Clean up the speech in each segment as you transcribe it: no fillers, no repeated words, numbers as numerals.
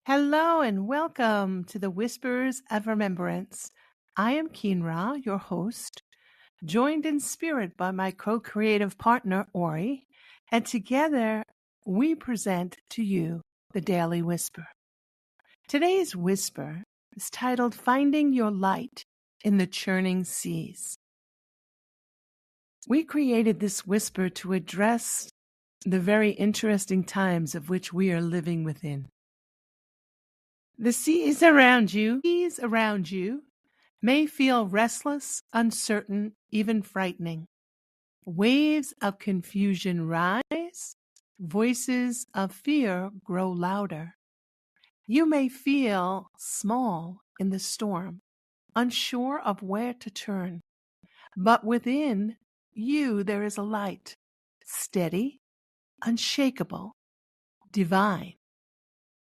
Hello and welcome to the Whispers of Remembrance. I am Kynra, your host, joined in spirit by my co-creative partner, Ori, and together we present to you the Daily Whisper. Today's Whisper is titled Finding Your Light in the Churning Seas. We created this whisper to address the very interesting times of which we are living within. The seas around you may feel restless, uncertain, even frightening. Waves of confusion rise, voices of fear grow louder. You may feel small in the storm, unsure of where to turn. But within you there is a light, steady, unshakable, divine.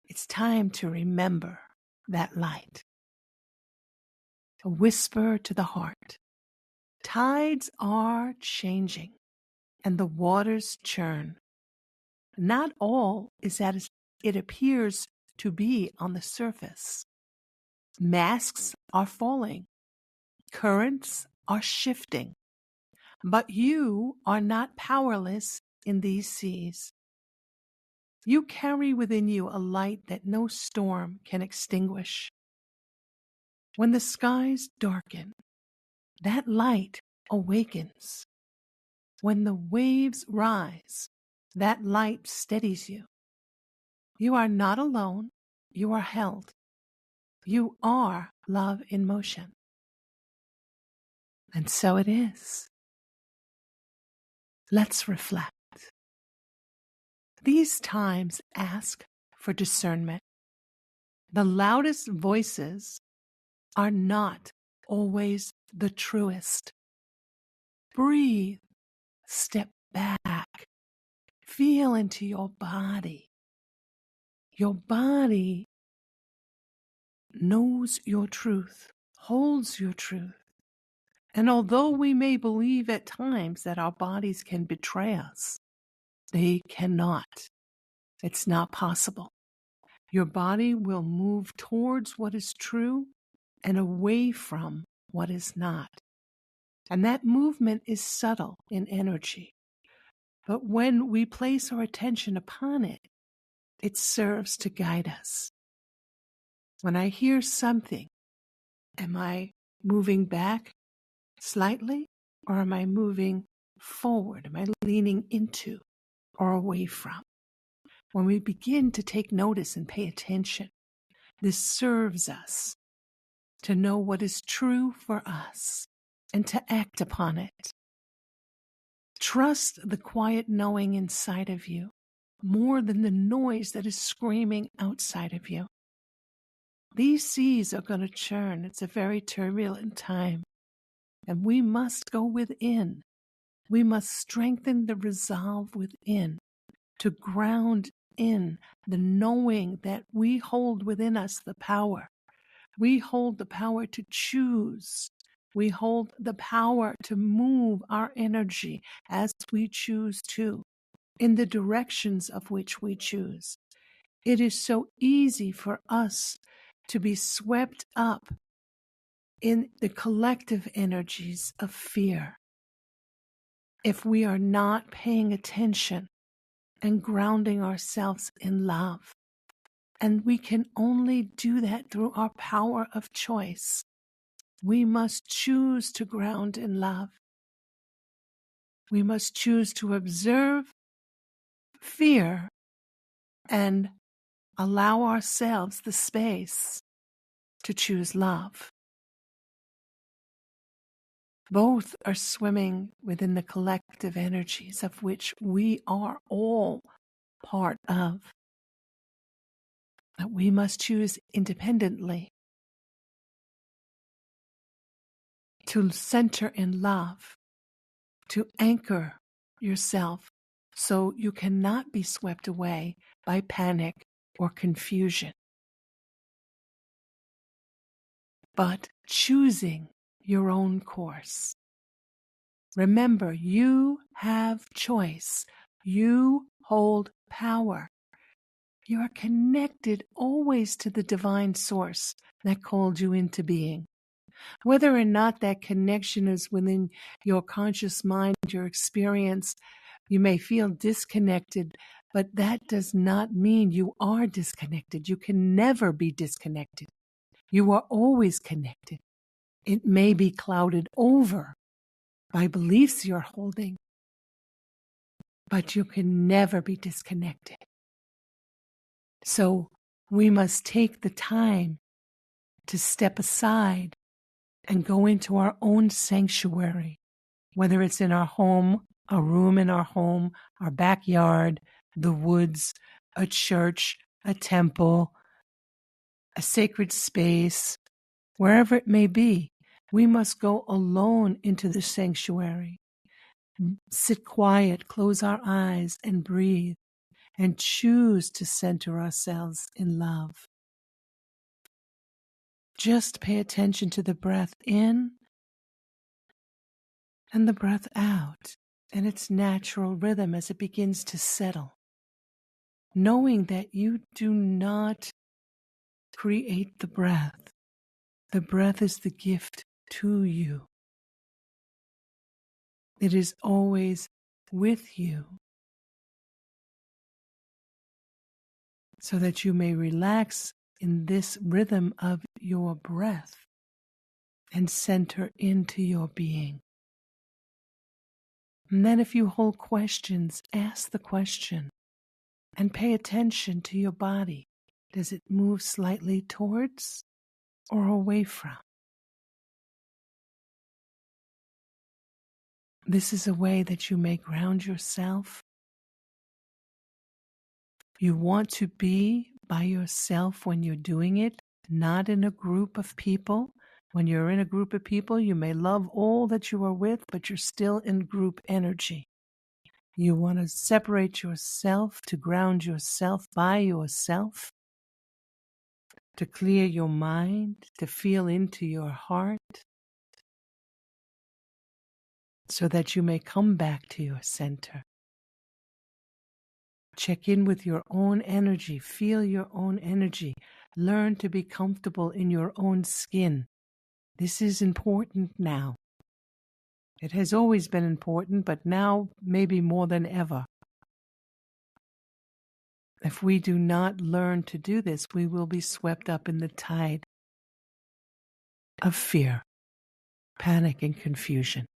It's time to remember that light. A whisper to the heart. Tides are changing and the waters churn. Not all is as it appears to be on the surface. Masks are falling. Currents are shifting. But you are not powerless in these seas. You carry within you a light that no storm can extinguish. When the skies darken, that light awakens. When the waves rise, that light steadies you. You are not alone. You are held. You are love in motion. And so it is. Let's reflect. These times ask for discernment. The loudest voices are not always the truest. Breathe, step back, feel into your body. Your body knows your truth, holds your truth. And although we may believe at times that our bodies can betray us, they cannot. It's not possible. Your body will move towards what is true and away from what is not. And that movement is subtle in energy. But when we place our attention upon it, it serves to guide us. When I hear something, am I moving back slightly, or am I moving forward? Am I leaning into or away from? When we begin to take notice and pay attention, this serves us to know what is true for us and to act upon it. Trust the quiet knowing inside of you more than the noise that is screaming outside of you. These seas are going to churn. It's a very turbulent time. And we must go within. We must strengthen the resolve within to ground in the knowing that we hold within us the power. We hold the power to choose. We hold the power to move our energy as we choose to, in the directions of which we choose. It is so easy for us to be swept up in the collective energies of fear if we are not paying attention and grounding ourselves in love. And we can only do that through our power of choice. We must choose to ground in love. We must choose to observe fear and allow ourselves the space to choose love. Both are swimming within the collective energies of which we are all part of. But we must choose independently to center in love, to anchor yourself so you cannot be swept away by panic or confusion. But choosing your own course. Remember, you have choice. You hold power. You are connected always to the divine source that called you into being. Whether or not that connection is within your conscious mind, your experience, you may feel disconnected, but that does not mean you are disconnected. You can never be disconnected. You are always connected. It may be clouded over by beliefs you're holding, but you can never be disconnected. So we must take the time to step aside and go into our own sanctuary, whether it's in our home, a room in our home, our backyard, the woods, a church, a temple, a sacred space, wherever it may be. We must go alone into the sanctuary, sit quiet, close our eyes, and breathe, and choose to center ourselves in love. Just pay attention to the breath in and the breath out and its natural rhythm as it begins to settle, knowing that you do not create the breath. The breath is the gift to you. It is always with you so that you may relax in this rhythm of your breath and center into your being. And then if you hold questions, ask the question and pay attention to your body. Does it move slightly towards or away from? This is a way that you may ground yourself. You want to be by yourself when you're doing it, not in a group of people. When you're in a group of people, you may love all that you are with, but you're still in group energy. You want to separate yourself, to ground yourself by yourself, to clear your mind, to feel into your heart, so that you may come back to your center. Check in with your own energy, feel your own energy, learn to be comfortable in your own skin. This is important now. It has always been important, but now maybe more than ever. If we do not learn to do this, we will be swept up in the tide of fear, panic, and confusion.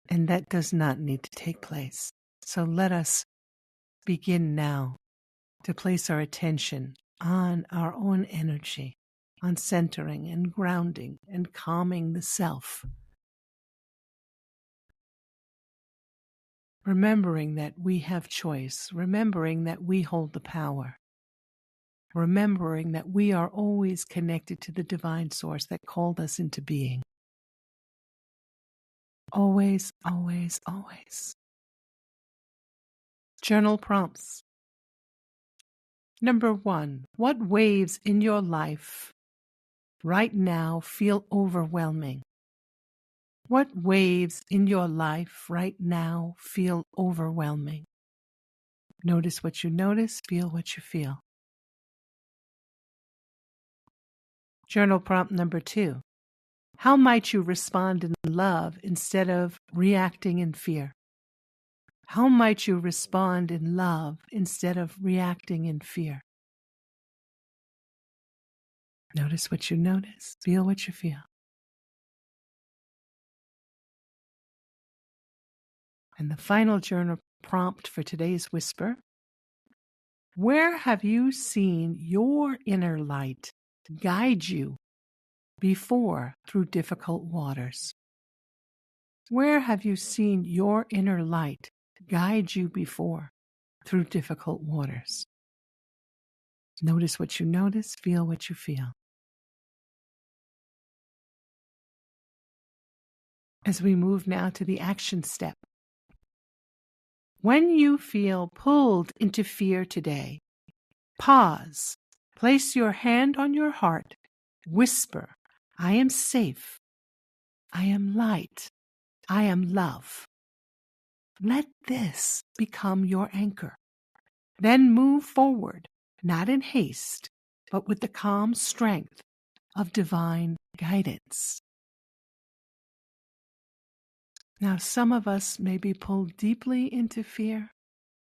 And that does not need to take place. So let us begin now to place our attention on our own energy, on centering and grounding and calming the self. Remembering that we have choice, remembering that we hold the power, remembering that we are always connected to the divine source that called us into being. Always, always, always. Journal prompts. Number 1, what waves in your life right now feel overwhelming? What waves in your life right now feel overwhelming? Notice what you notice, feel what you feel. Journal prompt number 2. How might you respond in love instead of reacting in fear? How might you respond in love instead of reacting in fear? Notice what you notice, feel what you feel. And the final journal prompt for today's whisper. Where have you seen your inner light guide you before through difficult waters? Where have you seen your inner light guide you before through difficult waters? Notice what you notice, feel what you feel. As we move now to the action step. When you feel pulled into fear today, pause, place your hand on your heart, whisper, I am safe, I am light, I am love. Let this become your anchor. Then move forward, not in haste, but with the calm strength of divine guidance. Now, some of us may be pulled deeply into fear,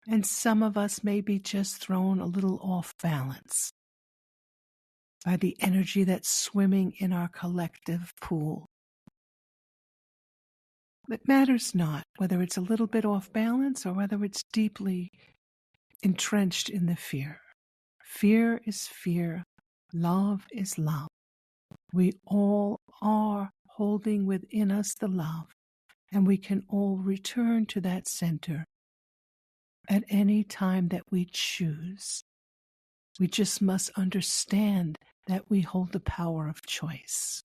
and some of us may be just thrown a little off balance by the energy that's swimming in our collective pool. It matters not whether it's a little bit off balance or whether it's deeply entrenched in the fear. Fear is fear. Love is love. We all are holding within us the love, and we can all return to that center at any time that we choose. We just must understand that we hold the power of choice.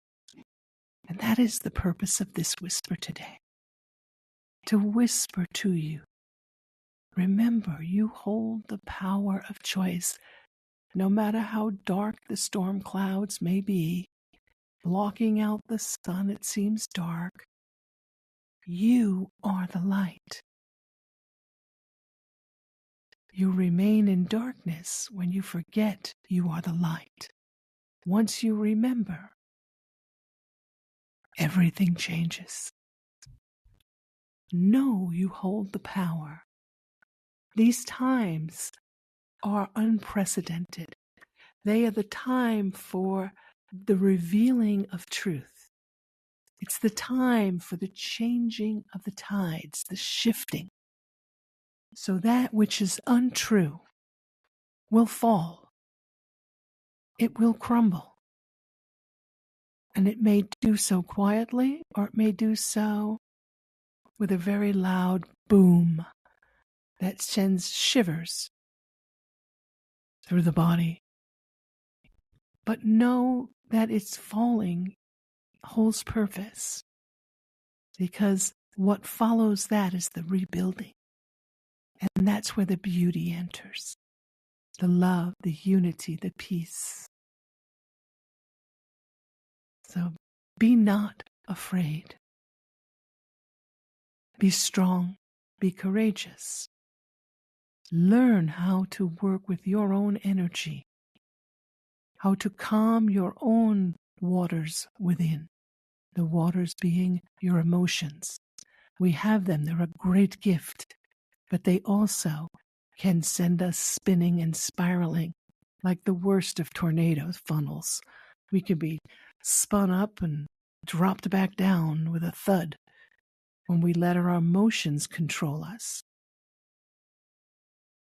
And that is the purpose of this whisper today. To whisper to you, remember, you hold the power of choice. No matter how dark the storm clouds may be, blocking out the sun, it seems dark, you are the light. You remain in darkness when you forget you are the light. Once you remember, everything changes. Know you hold the power. These times are unprecedented. They are the time for the revealing of truth. It's the time for the changing of the tides, the shifting. So that which is untrue will fall. It will crumble. And it may do so quietly, or it may do so with a very loud boom that sends shivers through the body. But know that its falling holds purpose, because what follows that is the rebuilding. And that's where the beauty enters. The love, the unity, the peace. So be not afraid. Be strong. Be courageous. Learn how to work with your own energy, how to calm your own waters within, the waters being your emotions. We have them. They're a great gift, but they also can send us spinning and spiraling like the worst of tornado funnels. We can be spun up and dropped back down with a thud when we let our emotions control us.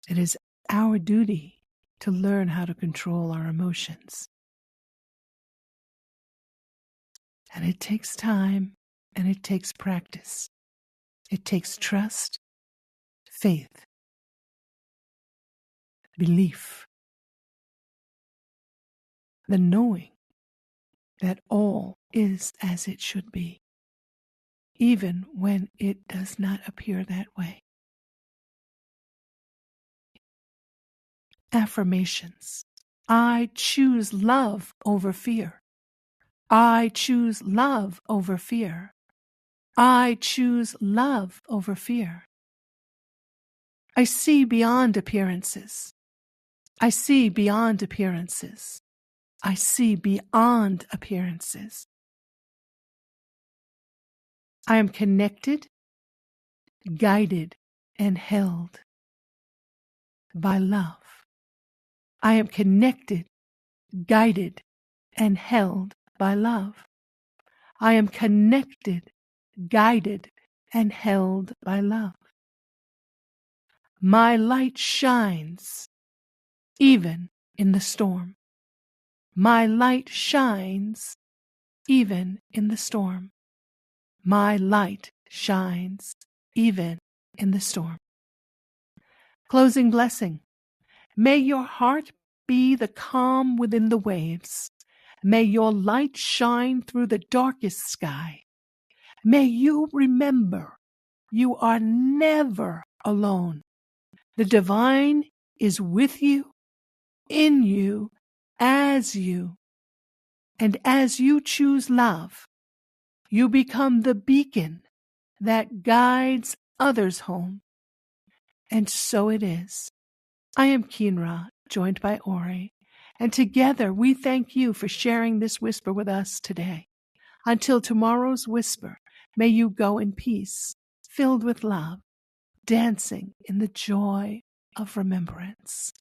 It is our duty to learn how to control our emotions. And it takes time, and it takes practice. It takes trust, faith, belief, the knowing that all is as it should be, even when it does not appear that way. Affirmations. I choose love over fear. I choose love over fear. I choose love over fear. I see beyond appearances. I see beyond appearances. I see beyond appearances. I am connected, guided, and held by love. I am connected, guided, and held by love. I am connected, guided, and held by love. My light shines even in the storm. My light shines even in the storm. My light shines even in the storm. Closing blessing. May your heart be the calm within the waves. May your light shine through the darkest sky. May you remember you are never alone. The divine is with you, in you, as you. And as you choose love, you become the beacon that guides others home. And so it is. I am Kynra, joined by Ori. And together we thank you for sharing this whisper with us today. Until tomorrow's whisper, may you go in peace, filled with love, dancing in the joy of remembrance.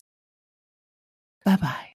Bye-bye.